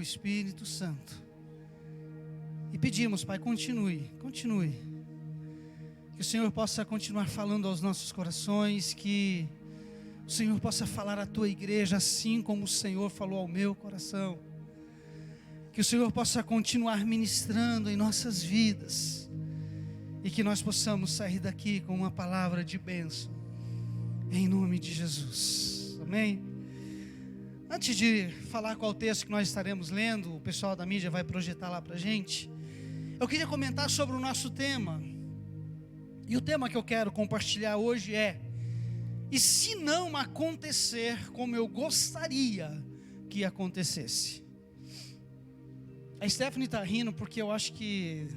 Espírito Santo. E pedimos, Pai, continue. Que o Senhor possa continuar falando aos nossos corações, que o Senhor possa falar à tua igreja assim como o Senhor falou ao meu coração. Que o Senhor possa continuar ministrando em nossas vidas. E que nós possamos sair daqui com uma palavra de bênção. Em nome de Jesus. Amém? Antes de falar qual texto que nós estaremos lendo, o pessoal da mídia vai projetar lá pra gente. Eu queria comentar sobre o nosso tema. E o tema que eu quero compartilhar hoje é: e se não acontecer como eu gostaria que acontecesse? A Stephanie está rindo porque eu acho que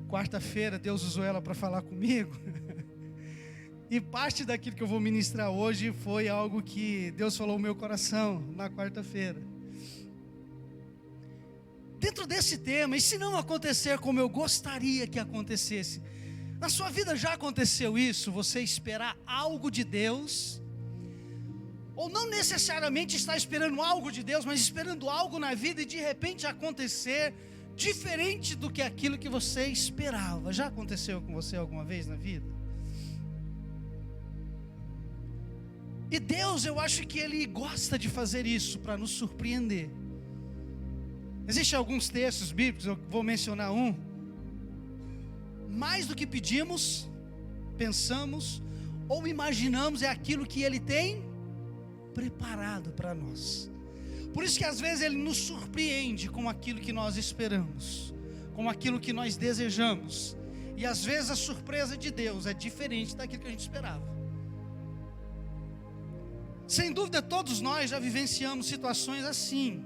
quarta-feira Deus usou ela para falar comigo. E parte daquilo que eu vou ministrar hoje foi algo que Deus falou no meu coração na quarta-feira. Dentro desse tema, e se não acontecer como eu gostaria que acontecesse? Na sua vida já aconteceu isso? Você esperar algo de Deus, ou não necessariamente estar esperando algo de Deus, mas esperando algo na vida e de repente acontecer diferente do que aquilo que você esperava? Já aconteceu com você alguma vez na vida? E Deus, eu acho que Ele gosta de fazer isso para nos surpreender. Existem alguns textos bíblicos, eu vou mencionar um. Mais do que pedimos, pensamos ou imaginamos é aquilo que Ele tem preparado para nós. Por isso que às vezes Ele nos surpreende com aquilo que nós esperamos, com aquilo que nós desejamos. E às vezes a surpresa de Deus é diferente daquilo que a gente esperava. Sem dúvida todos nós já vivenciamos situações assim.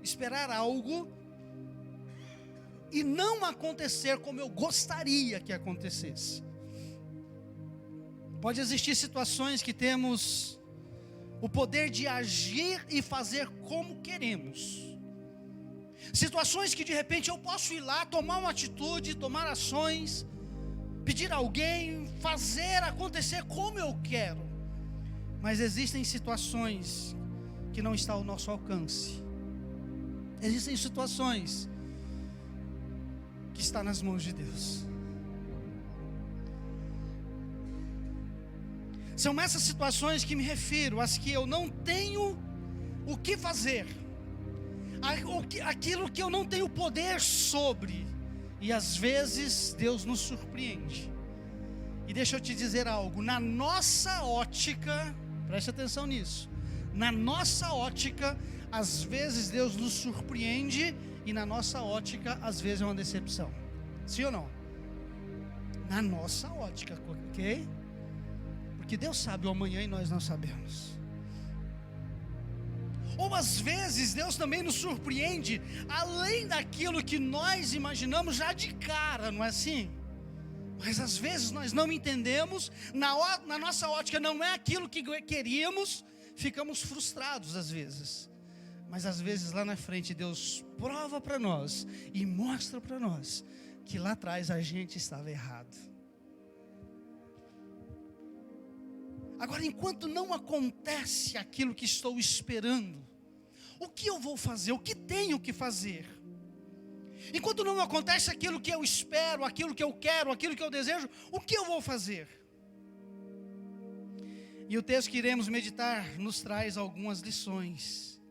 Esperar algo e não acontecer como eu gostaria que acontecesse. Pode existir situações que temos o poder de agir e fazer como queremos. Situações que de repente eu posso ir lá, tomar uma atitude, tomar ações, pedir a alguém, fazer acontecer como eu quero. Mas existem situações que não estão ao nosso alcance. Existem situações que está nas mãos de Deus. São essas situações que me refiro, as que eu não tenho o que fazer, aquilo que eu não tenho poder sobre, e às vezes Deus nos surpreende. E deixa eu te dizer algo, na nossa ótica, preste atenção nisso, na nossa ótica, às vezes Deus nos surpreende, e na nossa ótica, às vezes é uma decepção. Sim ou não? Na nossa ótica, ok? Porque Deus sabe o amanhã e nós não sabemos. Ou às vezes Deus também nos surpreende, além daquilo que nós imaginamos já de cara, não é assim? Mas às vezes nós não entendemos, na nossa ótica não é aquilo que queríamos, ficamos frustrados às vezes. Mas às vezes lá na frente Deus prova para nós e mostra para nós que lá atrás a gente estava errado. Agora, enquanto não acontece aquilo que estou esperando, o que eu vou fazer? O que tenho que fazer? Enquanto não acontece aquilo que eu espero, aquilo que eu quero, aquilo que eu desejo, o que eu vou fazer? E o texto que iremos meditar nos traz algumas lições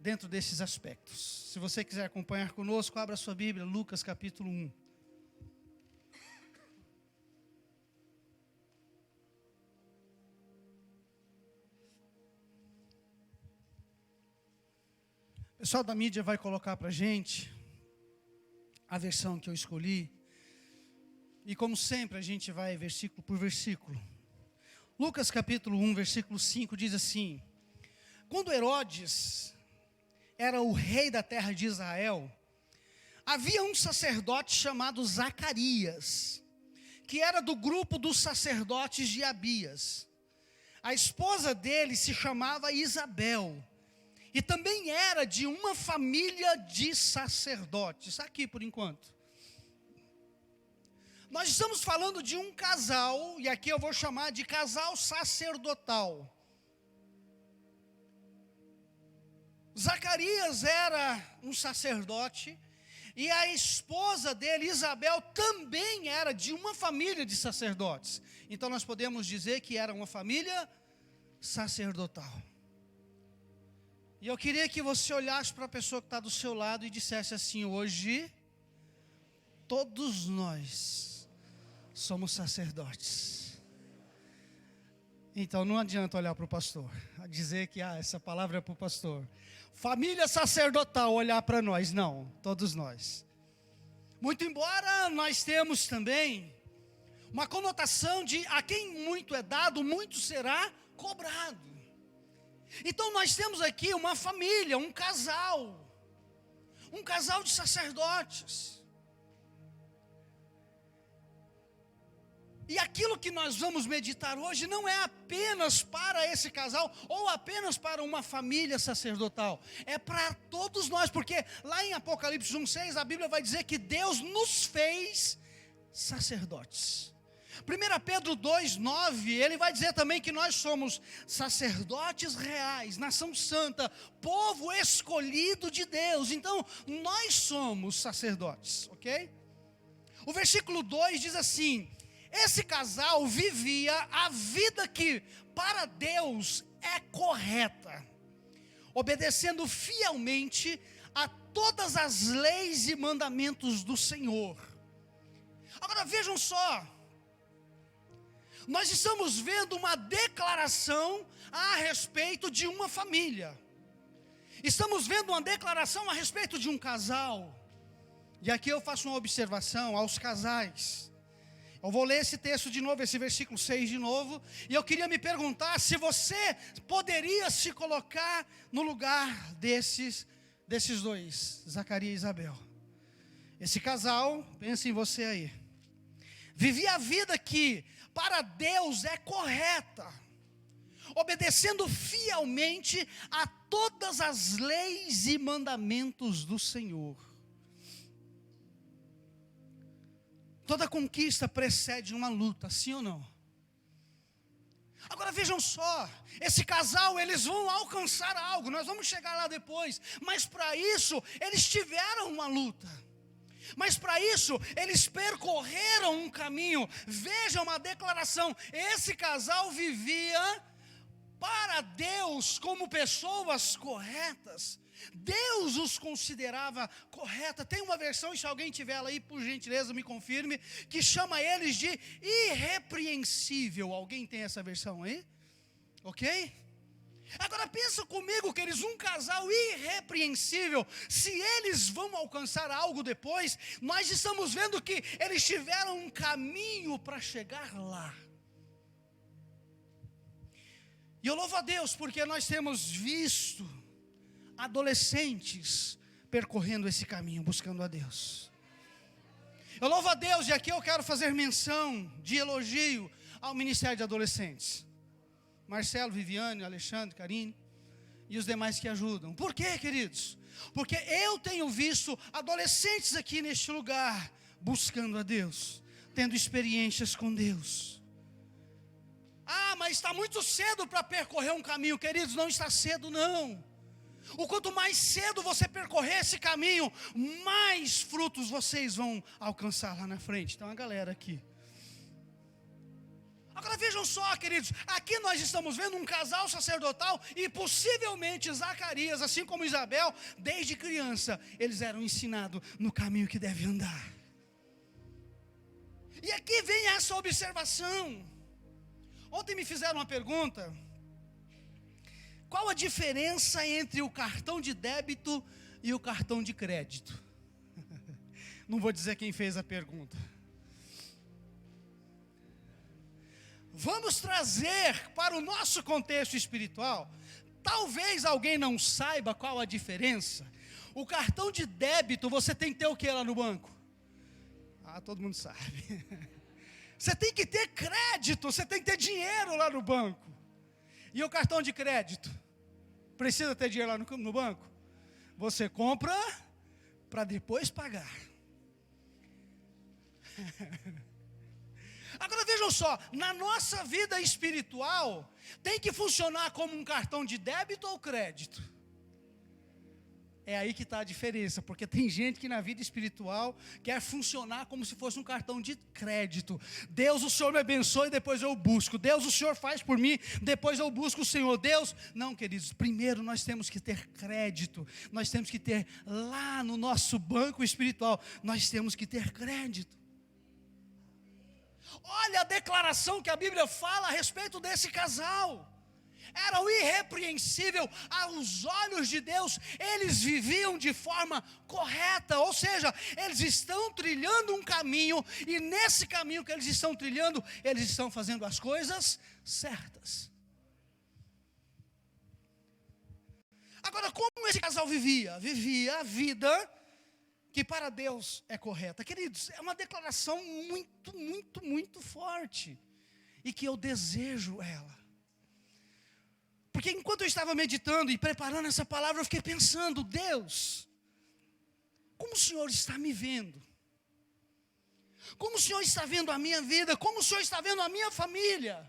dentro desses aspectos. Se você quiser acompanhar conosco, abra sua Bíblia, Lucas capítulo 1. O pessoal da mídia vai colocar para a gente a versão que eu escolhi. E como sempre a gente vai versículo por versículo. Lucas capítulo 1, versículo 5 diz assim: quando Herodes era o rei da terra de Israel, havia um sacerdote chamado Zacarias, que era do grupo dos sacerdotes de Abias. A esposa dele se chamava Isabel, e também era de uma família de sacerdotes. Aqui por enquanto. Nós estamos falando de um casal, e aqui eu vou chamar de casal sacerdotal. Zacarias era um sacerdote, e a esposa dele, Isabel, também era de uma família de sacerdotes. Então nós podemos dizer que era uma família sacerdotal. E eu queria que você olhasse para a pessoa que está do seu lado e dissesse assim: hoje, todos nós somos sacerdotes. Então não adianta olhar para o pastor, dizer que essa palavra é para o pastor. Família sacerdotal olhar para nós, não, todos nós. Muito embora nós temos também uma conotação de a quem muito é dado, muito será cobrado. Então nós temos aqui uma família, um casal de sacerdotes. E aquilo que nós vamos meditar hoje não é apenas para esse casal ou apenas para uma família sacerdotal. É para todos nós, porque lá em Apocalipse 1:6 a Bíblia vai dizer que Deus nos fez sacerdotes. 1 Pedro 2:9, ele vai dizer também que nós somos sacerdotes reais, nação santa, povo escolhido de Deus. Então, nós somos sacerdotes, ok? O versículo 2 diz assim: esse casal vivia a vida que para Deus é correta, obedecendo fielmente a todas as leis e mandamentos do Senhor. Agora vejam só, nós estamos vendo uma declaração a respeito de uma família. Estamos vendo uma declaração a respeito de um casal. E aqui eu faço uma observação aos casais. Eu vou ler esse texto de novo, esse versículo 6 de novo. E eu queria me perguntar se você poderia se colocar no lugar desses dois, Zacarias e Isabel. Esse casal, pensa em você aí, vivia a vida que para Deus é correta, obedecendo fielmente a todas as leis e mandamentos do Senhor. Toda conquista precede uma luta, sim ou não? Agora vejam só, esse casal, eles vão alcançar algo, nós vamos chegar lá depois, mas para isso, eles tiveram uma luta. Mas para isso, eles percorreram um caminho. Veja uma declaração, esse casal vivia para Deus como pessoas corretas. Deus os considerava correta. Tem uma versão, se alguém tiver ela aí, por gentileza, me confirme, que chama eles de irrepreensível. Alguém tem essa versão aí? Ok? Agora pensa comigo, queridos, um casal irrepreensível. Se eles vão alcançar algo depois, nós estamos vendo que eles tiveram um caminho para chegar lá. E eu louvo a Deus porque nós temos visto adolescentes percorrendo esse caminho, buscando a Deus. Eu louvo a Deus, e aqui eu quero fazer menção de elogio ao Ministério de Adolescentes. Marcelo, Viviane, Alexandre, Karine e os demais que ajudam. Por quê, queridos? Porque eu tenho visto adolescentes aqui neste lugar buscando a Deus, tendo experiências com Deus. Mas está muito cedo para percorrer um caminho, queridos. Não está cedo, não. O quanto mais cedo você percorrer esse caminho, mais frutos vocês vão alcançar lá na frente. Então a galera aqui. Agora vejam só, queridos, aqui nós estamos vendo um casal sacerdotal e possivelmente Zacarias, assim como Isabel, desde criança, eles eram ensinados no caminho que deve andar. E aqui vem essa observação. Ontem me fizeram uma pergunta: qual a diferença entre o cartão de débito e o cartão de crédito? Não vou dizer quem fez a pergunta. Vamos trazer para o nosso contexto espiritual. Talvez alguém não saiba qual a diferença. O cartão de débito, você tem que ter o que lá no banco? Todo mundo sabe. Você tem que ter crédito, você tem que ter dinheiro lá no banco. E o cartão de crédito? Precisa ter dinheiro lá no banco? Você compra para depois pagar. Agora vejam só, na nossa vida espiritual, tem que funcionar como um cartão de débito ou crédito? É aí que está a diferença, porque tem gente que na vida espiritual quer funcionar como se fosse um cartão de crédito. Deus, o Senhor me abençoe, depois eu busco. Deus, o Senhor faz por mim, depois eu busco o Senhor. Deus, não, queridos, primeiro nós temos que ter crédito. Nós temos que ter lá no nosso banco espiritual, nós temos que ter crédito. Olha a declaração que a Bíblia fala a respeito desse casal. Era o irrepreensível aos olhos de Deus. Eles viviam de forma correta, ou seja, eles estão trilhando um caminho, e nesse caminho que eles estão trilhando, eles estão fazendo as coisas certas. Agora, como esse casal vivia? Vivia a vida que para Deus é correta. Queridos, é uma declaração muito forte, e que eu desejo ela. Porque enquanto eu estava meditando e preparando essa palavra, eu fiquei pensando: Deus, como o Senhor está me vendo? Como o Senhor está vendo a minha vida? Como o Senhor está vendo a minha família?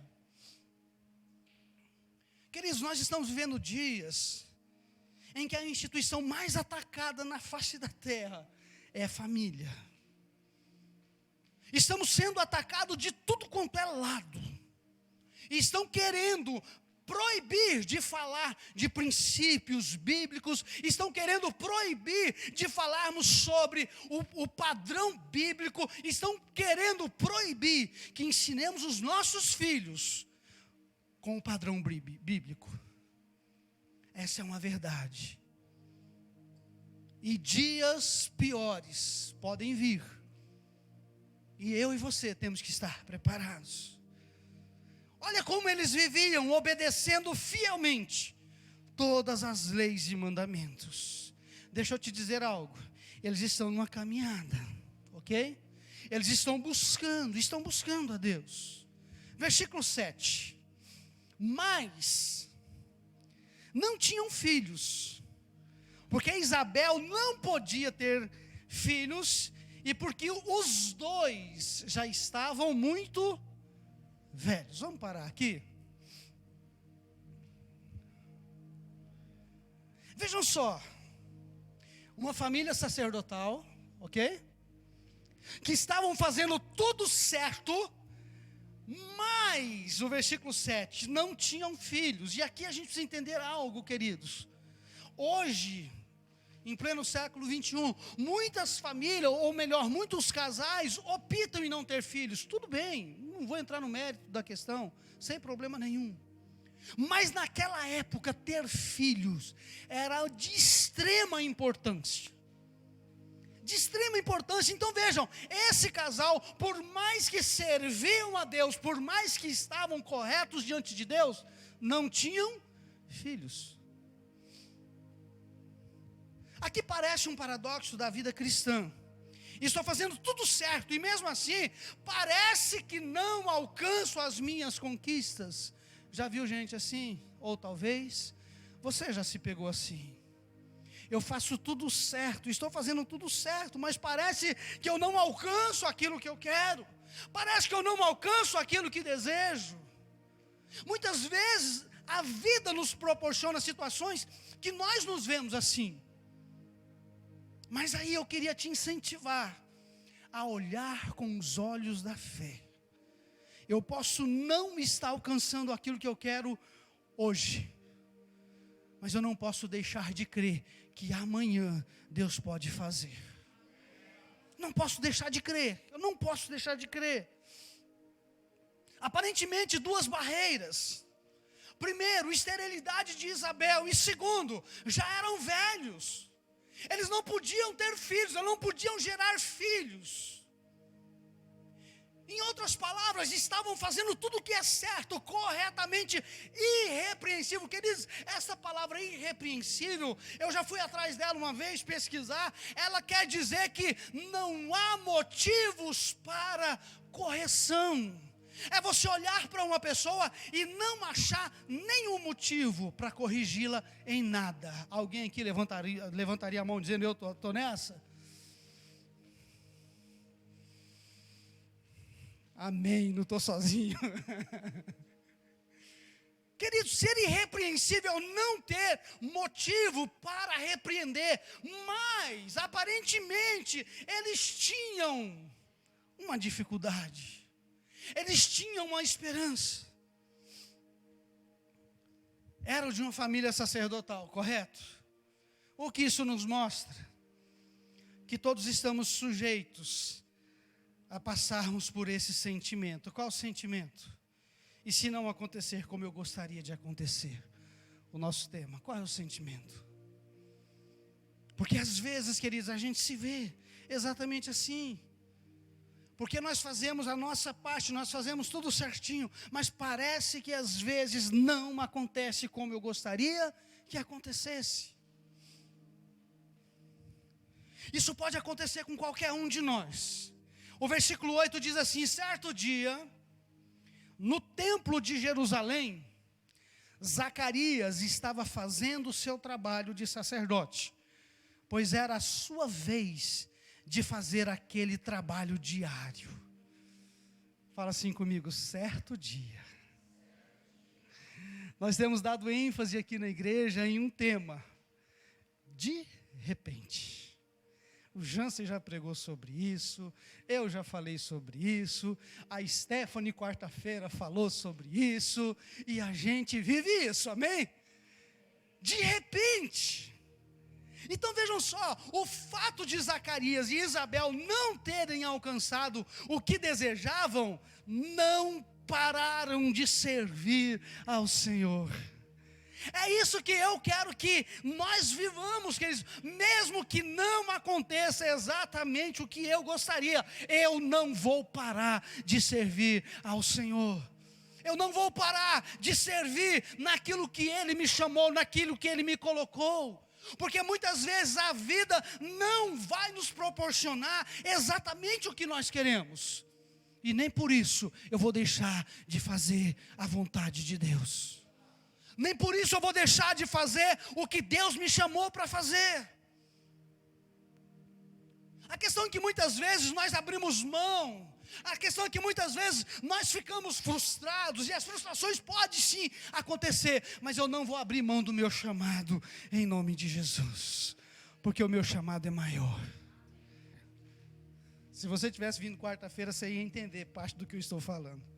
Queridos, nós estamos vivendo dias em que a instituição mais atacada na face da terra é a família. Estamos sendo atacados de tudo quanto é lado. E estão querendo proibir de falar de princípios bíblicos, estão querendo proibir de falarmos sobre o padrão bíblico, estão querendo proibir que ensinemos os nossos filhos com o padrão bíblico. Essa é uma verdade. E dias piores podem vir, e eu e você temos que estar preparados. Olha como eles viviam, obedecendo fielmente todas as leis e mandamentos. Deixa eu te dizer algo. Eles estão numa caminhada, ok? Eles estão buscando a Deus. Versículo 7. Mas não tinham filhos, porque Isabel não podia ter filhos, e porque os dois já estavam muito velhos. Vamos parar aqui. Vejam só, uma família sacerdotal, ok? Que estavam fazendo tudo certo, mas, no versículo 7, não tinham filhos. E aqui a gente precisa entender algo, queridos. Hoje, em pleno século 21, muitas famílias, ou melhor, muitos casais optam em não ter filhos. Tudo bem, não vou entrar no mérito da questão, sem problema nenhum. Mas naquela época, ter filhos era de extrema importância. De extrema importância. Então vejam, esse casal, por mais que serviam a Deus, por mais que estavam corretos diante de Deus, não tinham filhos. Aqui parece um paradoxo da vida cristã. Estou fazendo tudo certo, e mesmo assim, parece que não alcanço as minhas conquistas. Já viu gente assim? Ou talvez você já se pegou assim. Eu faço tudo certo, estou fazendo tudo certo, mas parece que eu não alcanço aquilo que eu quero. Parece que eu não alcanço aquilo que desejo. Muitas vezes a vida nos proporciona situações que nós nos vemos assim. Mas aí eu queria te incentivar a olhar com os olhos da fé. Eu posso não estar alcançando aquilo que eu quero hoje, mas eu não posso deixar de crer que amanhã Deus pode fazer. Não posso deixar de crer, eu não posso deixar de crer. Aparentemente duas barreiras. Primeiro, esterilidade de Isabel, e segundo, já eram velhos. Eles não podiam ter filhos, eles não podiam gerar filhos. Em outras palavras, estavam fazendo tudo o que é certo, corretamente, irrepreensível. Queridos, essa palavra irrepreensível, eu já fui atrás dela uma vez pesquisar. Ela quer dizer que não há motivos para correção. É você olhar para uma pessoa e não achar nenhum motivo para corrigi-la em nada. Alguém aqui levantaria a mão dizendo: eu estou nessa? Amém, não estou sozinho. Queridos, ser irrepreensível é não ter motivo para repreender, mas aparentemente eles tinham uma dificuldade, eles tinham uma esperança. Eram de uma família sacerdotal, correto? O que isso nos mostra? Que todos estamos sujeitos a passarmos por esse sentimento. Qual sentimento? E se não acontecer como eu gostaria de acontecer? O nosso tema, qual é o sentimento? Porque às vezes, queridos, a gente se vê exatamente assim. Porque nós fazemos a nossa parte, nós fazemos tudo certinho, mas parece que às vezes não acontece como eu gostaria que acontecesse. Isso pode acontecer com qualquer um de nós. O versículo 8 diz assim: certo dia, no templo de Jerusalém, Zacarias estava fazendo o seu trabalho de sacerdote, pois era a sua vez de fazer aquele trabalho diário. Fala assim comigo: certo dia. Nós temos dado ênfase aqui na igreja em um tema: de repente. O Jansen já pregou sobre isso, eu já falei sobre isso, a Stephanie quarta-feira falou sobre isso, e a gente vive isso, amém? De repente. Então vejam só, o fato de Zacarias e Isabel não terem alcançado o que desejavam, não pararam de servir ao Senhor. É isso que eu quero que nós vivamos, queridos. Mesmo que não aconteça exatamente o que eu gostaria, eu não vou parar de servir ao Senhor. Eu não vou parar de servir naquilo que Ele me chamou, naquilo que Ele me colocou. Porque muitas vezes a vida não vai nos proporcionar exatamente o que nós queremos. E nem por isso eu vou deixar de fazer a vontade de Deus. Nem por isso eu vou deixar de fazer o que Deus me chamou para fazer. A questão é que muitas vezes nós abrimos mão. A questão é que muitas vezes nós ficamos frustrados. E as frustrações podem sim acontecer. Mas eu não vou abrir mão do meu chamado em nome de Jesus. Porque o meu chamado é maior. Se você tivesse vindo quarta-feira, você ia entender parte do que eu estou falando.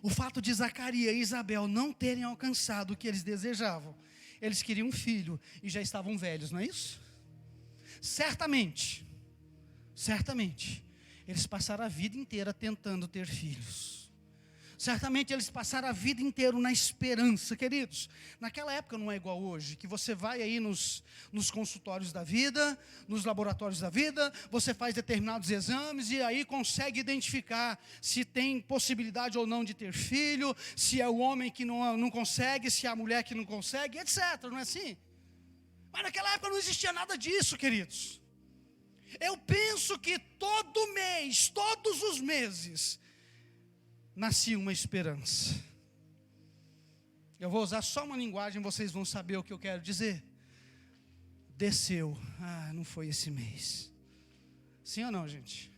O fato de Zacarias e Isabel não terem alcançado o que eles desejavam. Eles queriam um filho e já estavam velhos, não é isso? Certamente, eles passaram a vida inteira tentando ter filhos. Certamente eles passaram a vida inteira na esperança, queridos. Naquela época não é igual hoje, que você vai aí nos consultórios da vida, nos laboratórios da vida, você faz determinados exames e aí consegue identificar se tem possibilidade ou não de ter filho, se é o homem que não consegue, se é a mulher que não consegue, etc. Não é assim? Mas naquela época não existia nada disso, queridos. Eu penso que todo mês, todos os meses, nascia uma esperança. Eu vou usar só uma linguagem, vocês vão saber o que eu quero dizer. Desceu. Não foi esse mês. Sim ou não, gente?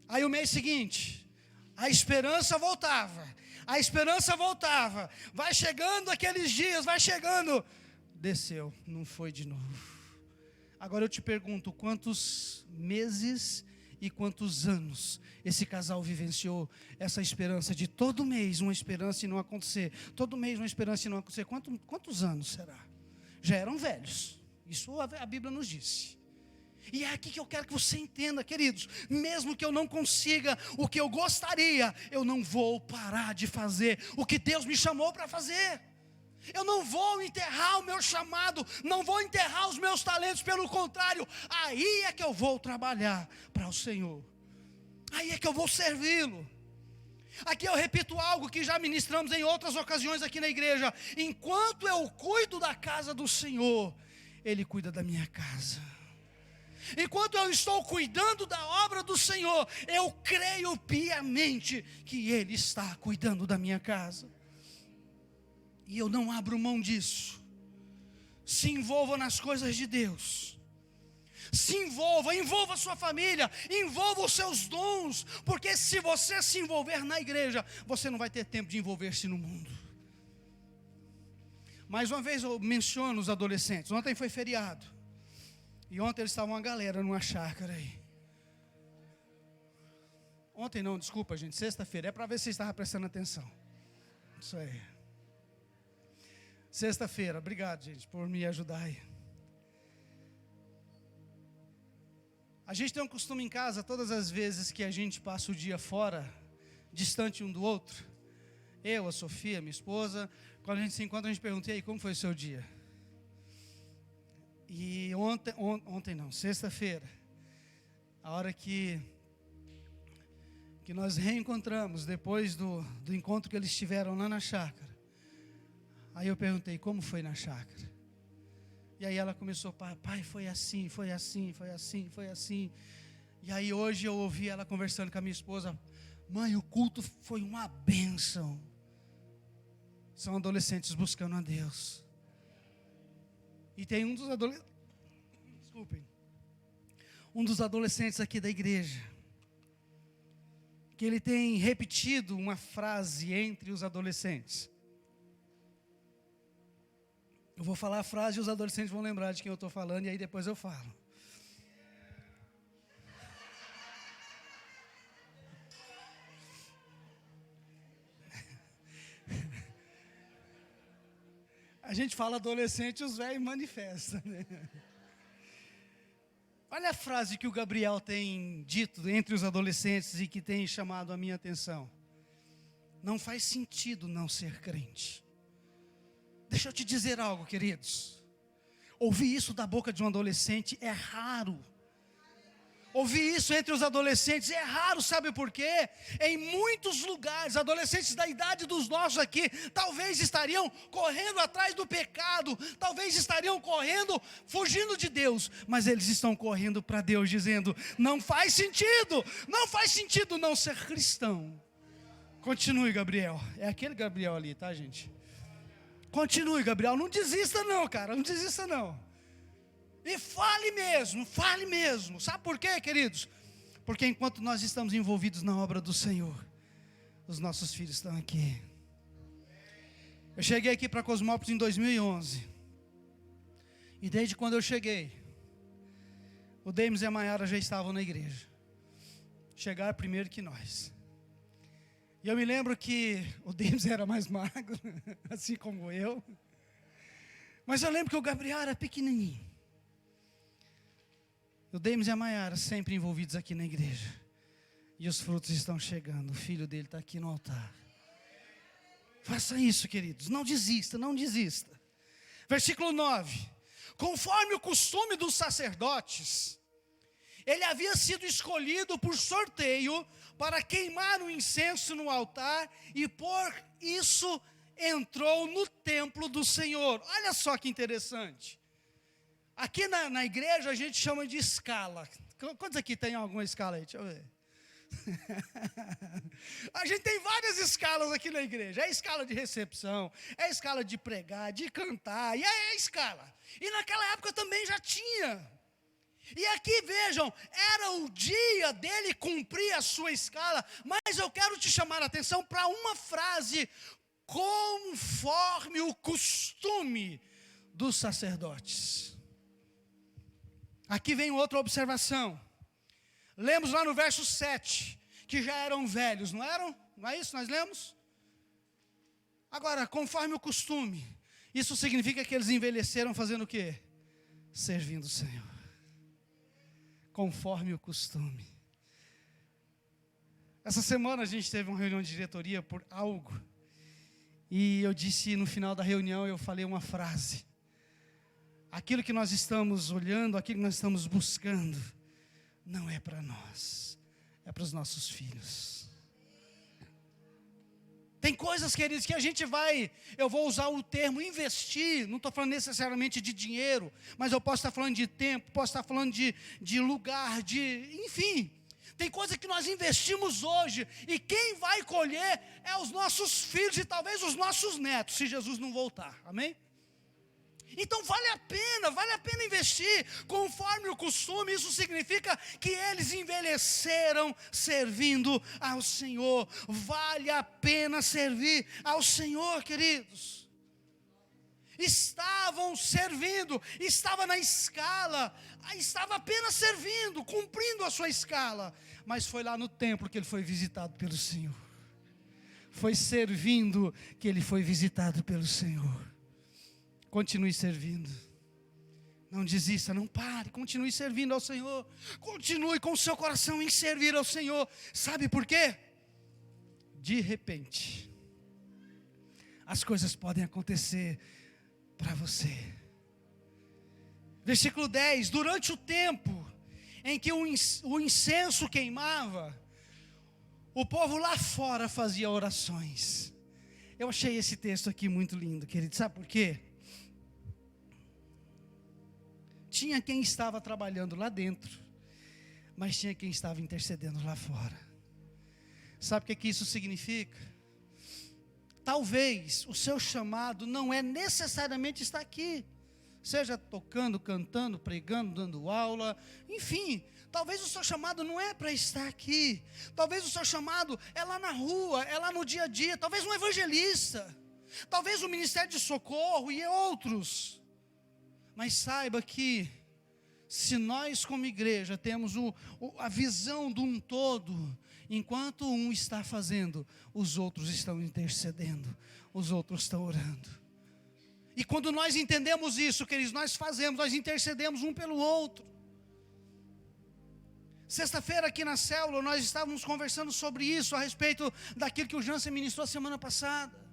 Aí o mês seguinte, a esperança voltava. A esperança voltava. Vai chegando aqueles dias, vai chegando. Desceu, não foi de novo. Agora eu te pergunto, quantos meses e quantos anos esse casal vivenciou essa esperança de todo mês uma esperança e não acontecer, todo mês uma esperança e não acontecer? Quantos anos será? Já eram velhos, isso a Bíblia nos disse. E é aqui que eu quero que você entenda, queridos, mesmo que eu não consiga o que eu gostaria, eu não vou parar de fazer o que Deus me chamou para fazer. Eu não vou enterrar o meu chamado, não vou enterrar os meus talentos, pelo contrário, aí é que eu vou trabalhar para o Senhor, aí é que eu vou servi-lo. Aqui eu repito algo que já ministramos em outras ocasiões aqui na igreja: enquanto eu cuido da casa do Senhor, Ele cuida da minha casa. Enquanto eu estou cuidando da obra do Senhor, eu creio piamente que Ele está cuidando da minha casa. E eu não abro mão disso. Se envolva nas coisas de Deus. Se envolva, envolva a sua família, envolva os seus dons, porque se você se envolver na igreja, você não vai ter tempo de envolver-se no mundo. Mais uma vez eu menciono os adolescentes. Ontem foi feriado, e ontem eles estavam uma galera numa chácara aí. Ontem não, desculpa gente, sexta-feira, é para ver se vocês estavam prestando atenção. Isso aí. Sexta-feira, obrigado gente por me ajudar aí. A gente tem um costume em casa, todas as vezes que a gente passa o dia fora, distante um do outro, eu, a Sofia, minha esposa, quando a gente se encontra, a gente pergunta, e aí, como foi o seu dia? E sexta-feira, a hora que nós reencontramos, depois do encontro que eles tiveram lá na chácara, aí eu perguntei, como foi na chácara? E aí ela começou, pai, foi assim, foi assim, foi assim, foi assim. E aí hoje eu ouvi ela conversando com a minha esposa, mãe, o culto foi uma bênção. São adolescentes buscando a Deus. E tem um dos adolescentes aqui da igreja, que ele tem repetido uma frase entre os adolescentes. Eu vou falar a frase e os adolescentes vão lembrar de quem eu estou falando, e aí depois eu falo. A gente fala adolescente, os velhos manifestam, né? Olha a frase que o Gabriel tem dito entre os adolescentes e que tem chamado a minha atenção. Não faz sentido não ser crente. Deixa eu te dizer algo, queridos. Ouvir isso da boca de um adolescente é raro. Ouvir isso entre os adolescentes é raro, sabe por quê? Em muitos lugares, adolescentes da idade dos nossos aqui, talvez estariam correndo atrás do pecado, talvez estariam correndo, fugindo de Deus, mas eles estão correndo para Deus, dizendo, não faz sentido não ser cristão. Continue, Gabriel, é aquele Gabriel ali, tá gente? Continue, Gabriel, não desista não, cara, não desista não. E fale mesmo. Sabe por quê, queridos? Porque enquanto nós estamos envolvidos na obra do Senhor, os nossos filhos estão aqui. Eu cheguei aqui para Cosmópolis em 2011. E desde quando eu cheguei, o Demis e a Maiara já estavam na igreja. Chegaram primeiro que nós. E eu me lembro que o Demis era mais magro, assim como eu. Mas eu lembro que o Gabriel era pequenininho. O Demis e a Maiara sempre envolvidos aqui na igreja. E os frutos estão chegando. O filho dele está aqui no altar. Faça isso, queridos. Não desista. Versículo 9. Conforme o costume dos sacerdotes, ele havia sido escolhido por sorteio para queimar o incenso no altar, e por isso entrou no templo do Senhor. Olha só que interessante. Aqui na igreja a gente chama de escala. Quantos aqui tem alguma escala aí? Deixa eu ver. A gente tem várias escalas aqui na igreja. É a escala de recepção, é a escala de pregar, de cantar, e é a escala. E naquela época também já tinha. E aqui vejam, era o dia dele cumprir a sua escala, mas eu quero te chamar a atenção para uma frase, conforme o costume dos sacerdotes. Aqui vem outra observação. Lemos lá no verso 7, que já eram velhos, não eram? Não é isso? Nós lemos? Agora, conforme o costume, isso significa que eles envelheceram fazendo o quê? Servindo o Senhor. Conforme o costume. Essa semana a gente teve uma reunião de diretoria por algo. E eu disse no final da reunião, eu falei uma frase. Aquilo que nós estamos olhando, aquilo que nós estamos buscando, não é para nós, é para os nossos filhos. Tem coisas, queridos, que a gente eu vou usar o termo investir, não estou falando necessariamente de dinheiro, mas eu posso estar falando de tempo, posso estar falando de lugar, enfim. Tem coisa que nós investimos hoje, e quem vai colher é os nossos filhos e talvez os nossos netos, se Jesus não voltar, amém? Então vale a pena investir. Conforme o costume, isso significa que eles envelheceram servindo ao Senhor. Vale a pena servir ao Senhor, queridos. Estavam servindo, estava na escala, estava apenas servindo, cumprindo a sua escala. Mas foi lá no templo que ele foi visitado pelo Senhor. Foi servindo que ele foi visitado pelo Senhor. Continue servindo. Não desista, não pare, continue servindo ao Senhor. Continue com o seu coração em servir ao Senhor. Sabe por quê? De repente, as coisas podem acontecer para você. Versículo 10: durante o tempo em que o incenso queimava, o povo lá fora fazia orações. Eu achei esse texto aqui muito lindo, querido. Sabe por quê? Tinha quem estava trabalhando lá dentro, mas tinha quem estava intercedendo lá fora. Sabe o que isso significa? Talvez o seu chamado não é necessariamente estar aqui, seja tocando, cantando, pregando, dando aula, enfim. Talvez o seu chamado não é para estar aqui. Talvez o seu chamado é lá na rua, é lá no dia a dia. Talvez um evangelista, talvez o ministério de socorro e outros. Mas saiba que, se nós como igreja temos a visão de um todo, enquanto um está fazendo, os outros estão intercedendo, os outros estão orando. E quando nós entendemos isso, queridos, nós intercedemos um pelo outro. Sexta-feira aqui na célula, nós estávamos conversando sobre isso, a respeito daquilo que o Jansen ministrou a semana passada.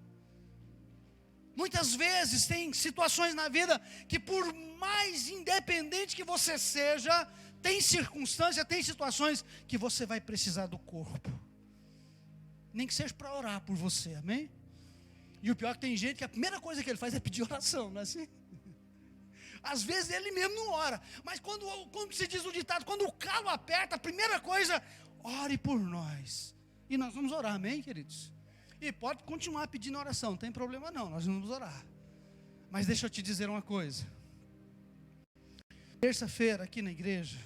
Muitas vezes tem situações na vida que, por mais independente que você seja, tem circunstâncias, tem situações que você vai precisar do corpo. Nem que seja para orar por você, amém? E o pior é que tem gente que a primeira coisa que ele faz é pedir oração, não é assim? Às vezes ele mesmo não ora, mas quando se diz o ditado, quando o calo aperta, a primeira coisa, ore por nós. E nós vamos orar, amém, queridos? E pode continuar pedindo oração, não tem problema não, nós vamos orar. Mas deixa eu te dizer uma coisa. Terça-feira aqui na igreja,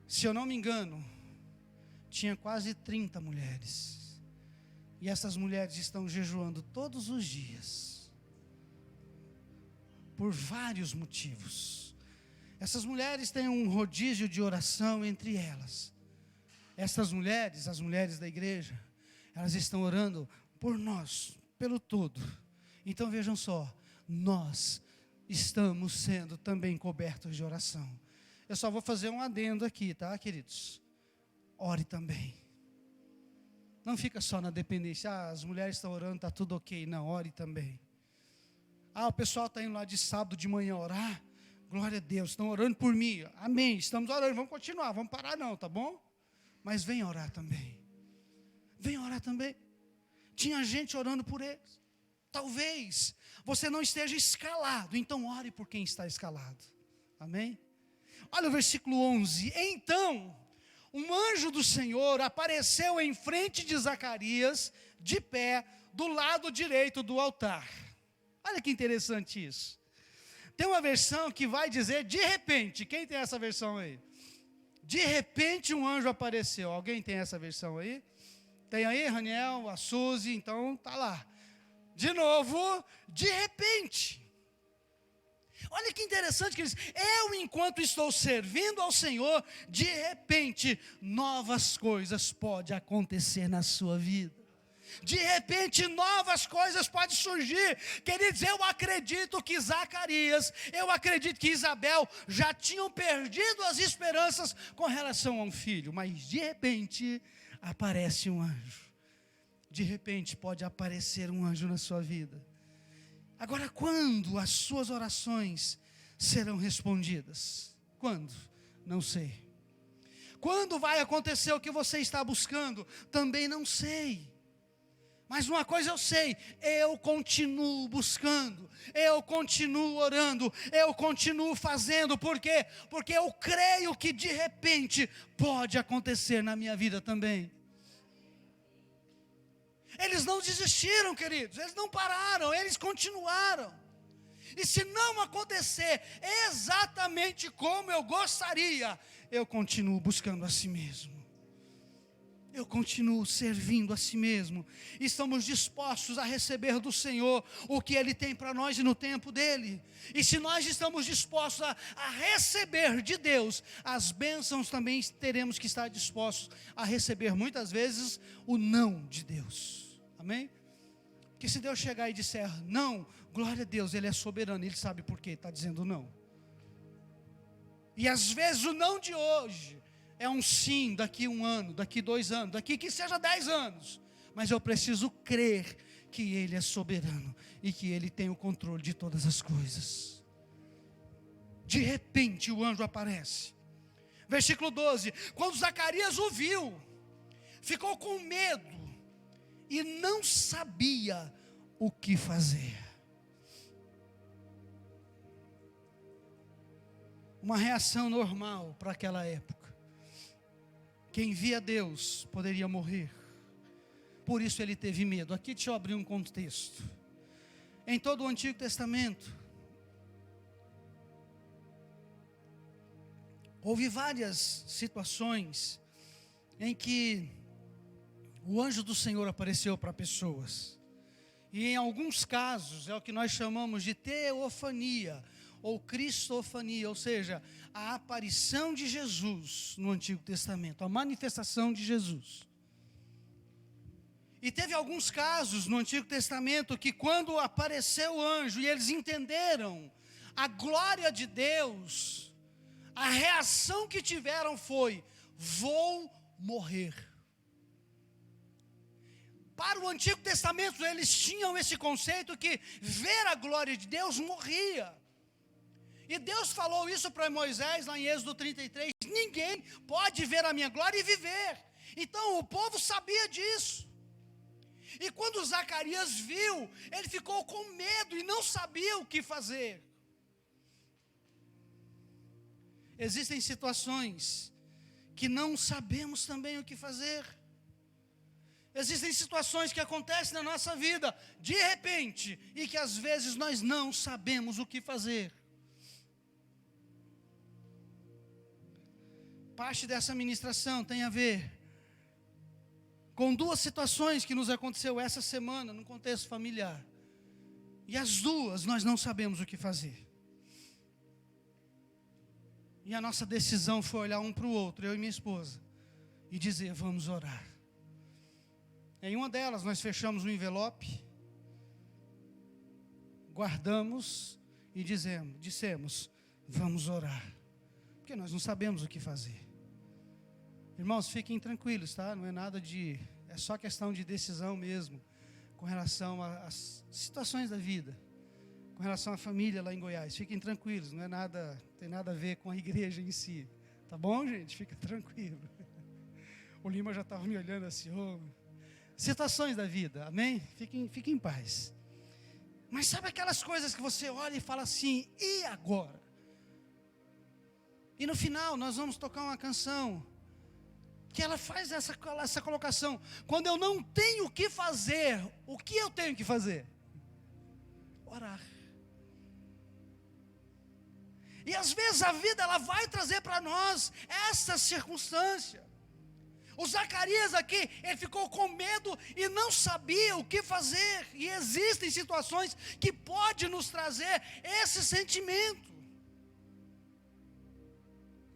se eu não me engano, tinha quase 30 mulheres. E essas mulheres estão jejuando todos os dias, por vários motivos. Essas mulheres têm um rodízio de oração entre elas. Essas mulheres, as mulheres da igreja, elas estão orando por nós, pelo todo. Então vejam só, nós estamos sendo também cobertos de oração. Eu só vou fazer um adendo aqui, tá, queridos? Ore também. Não fica só na dependência, as mulheres estão orando, está tudo ok. Não, ore também. O pessoal está indo lá de sábado de manhã orar. Glória a Deus, estão orando por mim. Amém, estamos orando, vamos continuar, vamos parar não, tá bom? Mas vem orar também. Vem orar também. Tinha gente orando por eles. Talvez você não esteja escalado, então ore por quem está escalado. Amém? Olha o versículo 11. Então, um anjo do Senhor apareceu em frente de Zacarias, de pé, do lado direito do altar. Olha que interessante isso. Tem uma versão que vai dizer de repente. Quem tem essa versão aí? De repente um anjo apareceu. Alguém tem essa versão aí? Tem aí, Raniel, a Suzy, então tá lá. De novo, de repente. Olha que interessante, queridos. Eu, enquanto estou servindo ao Senhor, de repente, novas coisas podem acontecer na sua vida. De repente, novas coisas podem surgir. Queridos, eu acredito que Zacarias, eu acredito que Isabel já tinham perdido as esperanças com relação a um filho. Mas de repente, aparece um anjo. De repente, pode aparecer um anjo na sua vida. Agora, quando as suas orações serão respondidas? Quando? Não sei. Quando vai acontecer o que você está buscando? Também não sei. Mas uma coisa eu sei, eu continuo buscando, eu continuo orando, eu continuo fazendo. Por quê? Porque eu creio que de repente pode acontecer na minha vida também. Eles não desistiram, queridos, eles não pararam, eles continuaram. E se não acontecer exatamente como eu gostaria, eu continuo buscando a si mesmo. Eu continuo servindo a si mesmo. Estamos dispostos a receber do Senhor o que Ele tem para nós e no tempo dEle. E se nós estamos dispostos a receber de Deus as bênçãos, também teremos que estar dispostos a receber muitas vezes o não de Deus. Amém? Porque se Deus chegar e disser não, glória a Deus, Ele é soberano, Ele sabe por que está dizendo não. E às vezes o não de hoje é um sim daqui 1 ano, daqui 2 anos, daqui que seja 10 anos. Mas eu preciso crer que Ele é soberano e que Ele tem o controle de todas as coisas. De repente o anjo aparece. Versículo 12. Quando Zacarias o viu, ficou com medo e não sabia o que fazer. Uma reação normal para aquela época. Quem via Deus poderia morrer. Por isso ele teve medo. Aqui deixa eu abrir um contexto. Em todo o Antigo Testamento, houve várias situações em que o anjo do Senhor apareceu para pessoas. E em alguns casos é o que nós chamamos de teofania ou cristofania, ou seja, a aparição de Jesus no Antigo Testamento, a manifestação de Jesus. E teve alguns casos no Antigo Testamento que quando apareceu o anjo e eles entenderam a glória de Deus, a reação que tiveram foi: vou morrer. Para o Antigo Testamento eles tinham esse conceito que ver a glória de Deus morria. E Deus falou isso para Moisés lá em Êxodo 33, ninguém pode ver a minha glória e viver. Então o povo sabia disso. E quando Zacarias viu, ele ficou com medo e não sabia o que fazer. Existem situações que não sabemos também o que fazer. Existem situações que acontecem na nossa vida, de repente, e que às vezes nós não sabemos o que fazer. Parte dessa ministração tem a ver com 2 situações que nos aconteceu essa semana, no contexto familiar. E as 2 nós não sabemos o que fazer. E a nossa decisão foi olhar um para o outro, eu e minha esposa, e dizer: vamos orar. Em uma delas nós fechamos um envelope, guardamos e dissemos: vamos orar. Porque nós não sabemos o que fazer. Irmãos, fiquem tranquilos, tá? Não é nada de... é só questão de decisão mesmo, com relação às situações da vida, com relação à família lá em Goiás. Fiquem tranquilos, não é nada, tem nada a ver com a igreja em si. Tá bom, gente? Fica tranquilo. O Lima já estava me olhando assim, situações da vida, amém? Fiquem em paz. Mas sabe aquelas coisas que você olha e fala assim: e agora? E no final nós vamos tocar uma canção que ela faz essa colocação: quando eu não tenho o que fazer, o que eu tenho que fazer? Orar. E às vezes a vida ela vai trazer para nós essa circunstância. O Zacarias aqui, ele ficou com medo e não sabia o que fazer. E existem situações que podem nos trazer esse sentimento.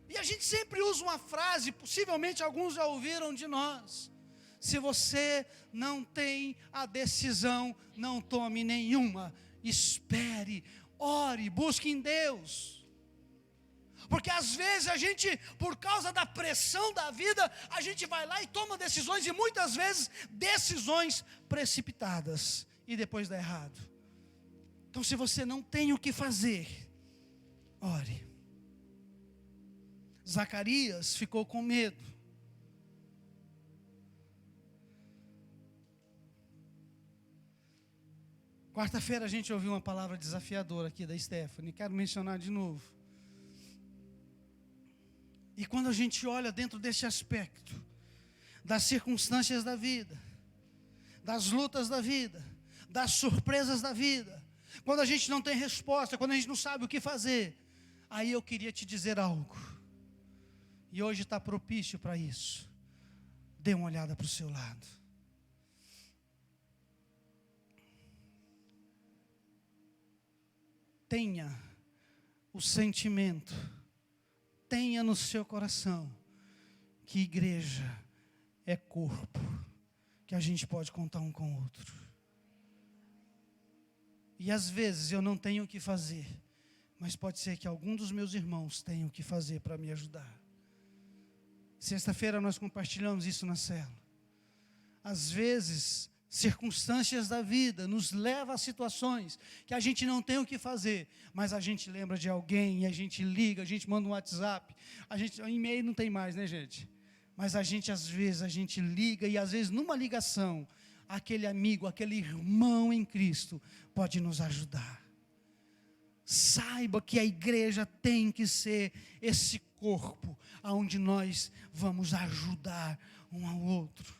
E a gente sempre usa uma frase, possivelmente alguns já ouviram de nós: se você não tem a decisão, não tome nenhuma, espere, ore, busque em Deus. Porque às vezes a gente, por causa da pressão da vida, a gente vai lá e toma decisões, e muitas vezes decisões precipitadas, e depois dá errado. Então, se você não tem o que fazer, ore. Zacarias ficou com medo. Quarta-feira a gente ouviu uma palavra desafiadora aqui da Stephanie, quero mencionar de novo. E quando a gente olha dentro desse aspecto, das circunstâncias da vida, das lutas da vida, das surpresas da vida, quando a gente não tem resposta, quando a gente não sabe o que fazer, aí eu queria te dizer algo, e hoje está propício para isso. Dê uma olhada para o seu lado. Tenha o sentimento, tenha no seu coração, que igreja é corpo, que a gente pode contar um com o outro. E às vezes eu não tenho o que fazer, mas pode ser que algum dos meus irmãos tenha o que fazer para me ajudar. Sexta-feira nós compartilhamos isso na célula. Às vezes, circunstâncias da vida nos levam a situações que a gente não tem o que fazer, mas a gente lembra de alguém, e a gente liga, a gente manda um WhatsApp, e-mail não tem mais, né, gente? Mas às vezes a gente liga, e às vezes numa ligação, aquele amigo, aquele irmão em Cristo pode nos ajudar. Saiba que a igreja tem que ser esse corpo, onde nós vamos ajudar um ao outro.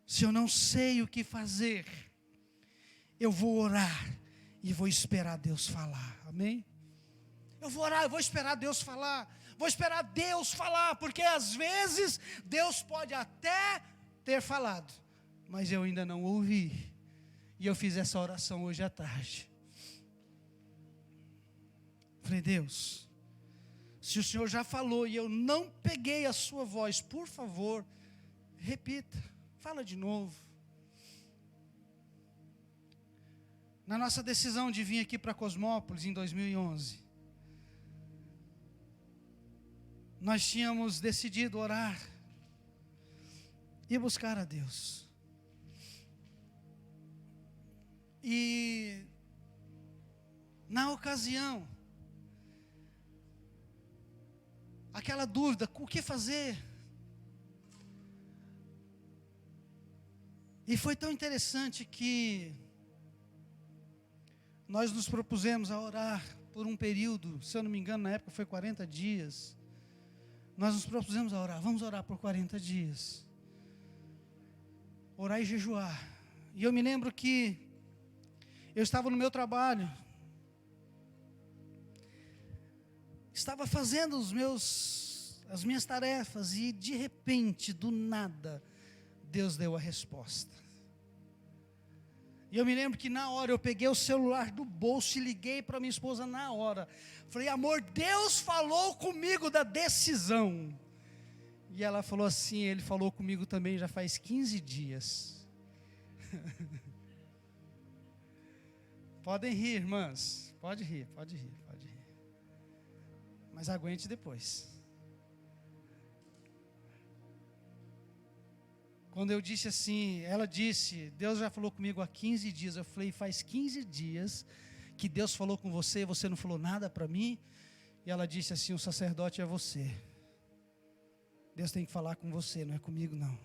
Se eu não sei o que fazer, eu vou orar e vou esperar Deus falar, amém? Eu vou orar, eu vou esperar Deus falar, porque às vezes Deus pode até ter falado, mas eu ainda não ouvi, e eu fiz essa oração hoje à tarde. Falei, Deus, se o Senhor já falou e eu não peguei a sua voz, por favor, repita, fala de novo. Na nossa decisão de vir aqui para Cosmópolis em 2011, nós tínhamos decidido orar e buscar a Deus. E na ocasião, aquela dúvida, o que fazer? E foi tão interessante que nós nos propusemos a orar por um período, se eu não me engano, na época foi 40 dias. Nós nos propusemos a orar, vamos orar por 40 dias. Orar e jejuar. E eu me lembro que eu estava no meu trabalho, estava fazendo as minhas tarefas, e de repente, do nada, Deus deu a resposta. E eu me lembro que na hora eu peguei o celular do bolso e liguei para minha esposa na hora. Falei, amor, Deus falou comigo da decisão. E ela falou assim, ele falou comigo também já faz 15 dias. Podem rir, irmãs, pode rir. Mas aguente depois. Quando eu disse assim, ela disse, Deus já falou comigo há 15 dias. Eu falei, faz 15 dias que Deus falou com você e você não falou nada para mim? E ela disse assim, o sacerdote é você. Deus tem que falar com você, não é comigo não.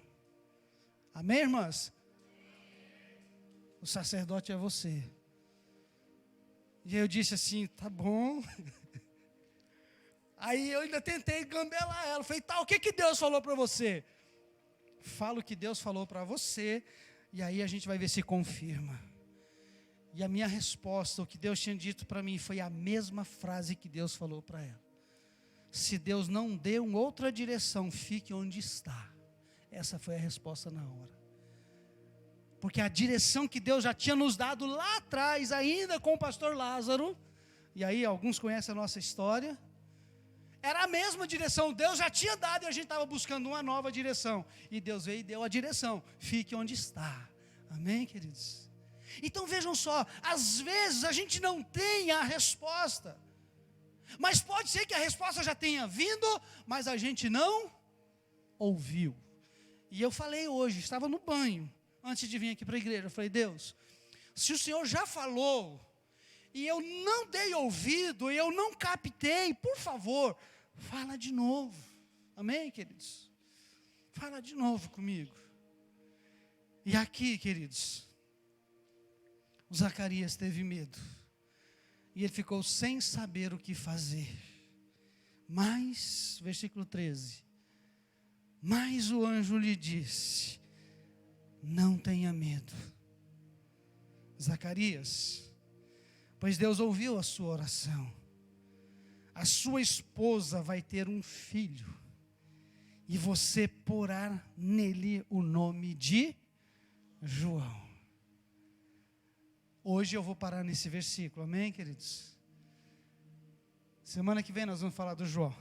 Amém, irmãs? O sacerdote é você. E eu disse assim, tá bom. Aí eu ainda tentei gambelar ela. Falei, tá, o que Deus falou para você? Fala o que Deus falou para você, e aí a gente vai ver se confirma. E a minha resposta, o que Deus tinha dito para mim, foi a mesma frase que Deus falou para ela. Se Deus não deu outra direção, fique onde está. Essa foi a resposta na hora. Porque a direção que Deus já tinha nos dado lá atrás, ainda com o pastor Lázaro, e aí alguns conhecem a nossa história, era a mesma direção, Deus já tinha dado e a gente estava buscando uma nova direção. E Deus veio e deu a direção, fique onde está. Amém, queridos? Então vejam só, às vezes a gente não tem a resposta. Mas pode ser que a resposta já tenha vindo, mas a gente não ouviu. E eu falei hoje, estava no banho, antes de vir aqui para a igreja, eu falei, Deus, se o Senhor já falou, e eu não dei ouvido, e eu não captei, por favor, fala de novo. Amém, queridos? Fala de novo comigo. E aqui, queridos, o Zacarias teve medo. E ele ficou sem saber o que fazer. Mas, versículo 13. Mas o anjo lhe disse, não tenha medo. Zacarias, pois Deus ouviu a sua oração. A sua esposa vai ter um filho, e você porá nele o nome de João. Hoje eu vou parar nesse versículo, amém, queridos? Semana que vem nós vamos falar do João.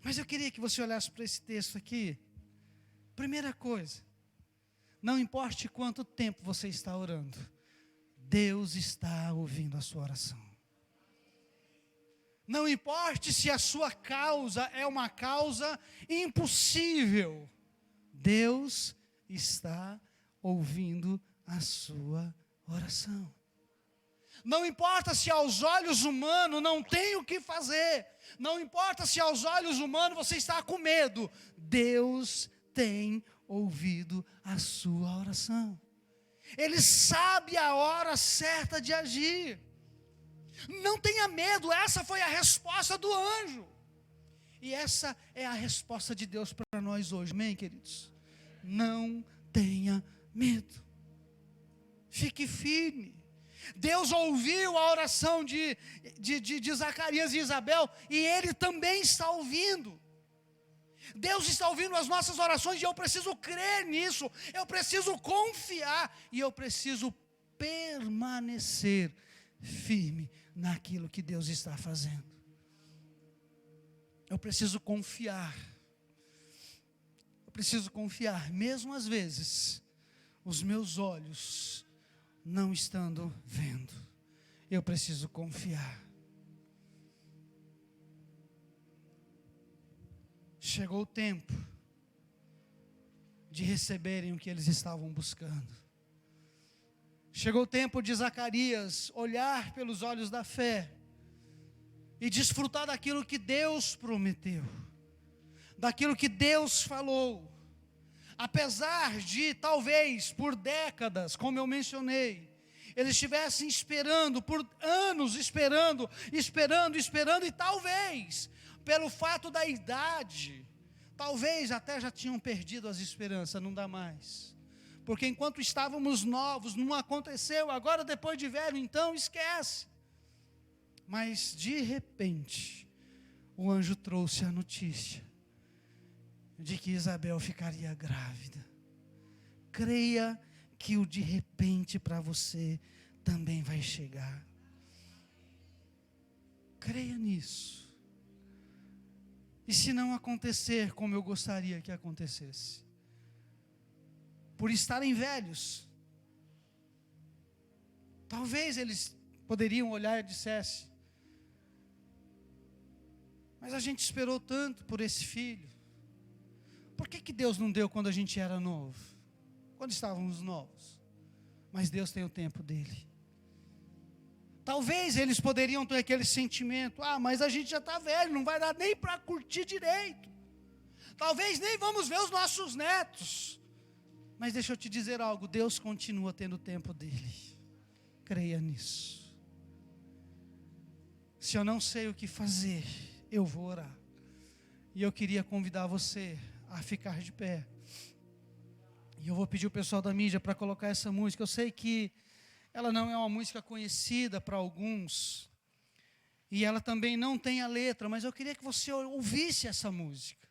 Mas eu queria que você olhasse para esse texto aqui. Primeira coisa, não importe quanto tempo você está orando, Deus está ouvindo a sua oração. Não importe se a sua causa é uma causa impossível, Deus está ouvindo a sua oração. Não importa se aos olhos humanos não tem o que fazer, não importa se aos olhos humanos você está com medo, Deus tem ouvido a sua oração. Ele sabe a hora certa de agir. Não tenha medo, essa foi a resposta do anjo. E essa é a resposta de Deus para nós hoje, amém, queridos? Não tenha medo. Fique firme. Deus ouviu a oração de Zacarias e Isabel, e Ele também está ouvindo. Deus está ouvindo as nossas orações, e eu preciso crer nisso, eu preciso confiar, e eu preciso permanecer firme naquilo que Deus está fazendo. Eu preciso confiar, mesmo às vezes, os meus olhos não estando vendo, eu preciso confiar. Chegou o tempo de receberem o que eles estavam buscando. Chegou o tempo de Zacarias olhar pelos olhos da fé e desfrutar daquilo que Deus prometeu, daquilo que Deus falou. Apesar de, talvez, por décadas, como eu mencionei, eles estivessem esperando, por anos esperando, e talvez, pelo fato da idade, talvez até já tinham perdido as esperanças, não dá mais. Porque enquanto estávamos novos, não aconteceu, agora depois de velho, então esquece. Mas de repente, o anjo trouxe a notícia de que Isabel ficaria grávida. Creia que o de repente para você também vai chegar. Creia nisso. E se não acontecer como eu gostaria que acontecesse, por estarem velhos, talvez eles poderiam olhar e dissesse: mas a gente esperou tanto por esse filho, por que Deus não deu quando a gente era novo, quando estávamos novos? Mas Deus tem o tempo dele. Talvez eles poderiam ter aquele sentimento: mas a gente já está velho, não vai dar nem para curtir direito, talvez nem vamos ver os nossos netos. Mas deixa eu te dizer algo, Deus continua tendo o tempo dele. Creia nisso. Se eu não sei o que fazer, eu vou orar. E eu queria convidar você a ficar de pé. E eu vou pedir o pessoal da mídia para colocar essa música. Eu sei que ela não é uma música conhecida para alguns, e ela também não tem a letra, mas eu queria que você ouvisse essa música.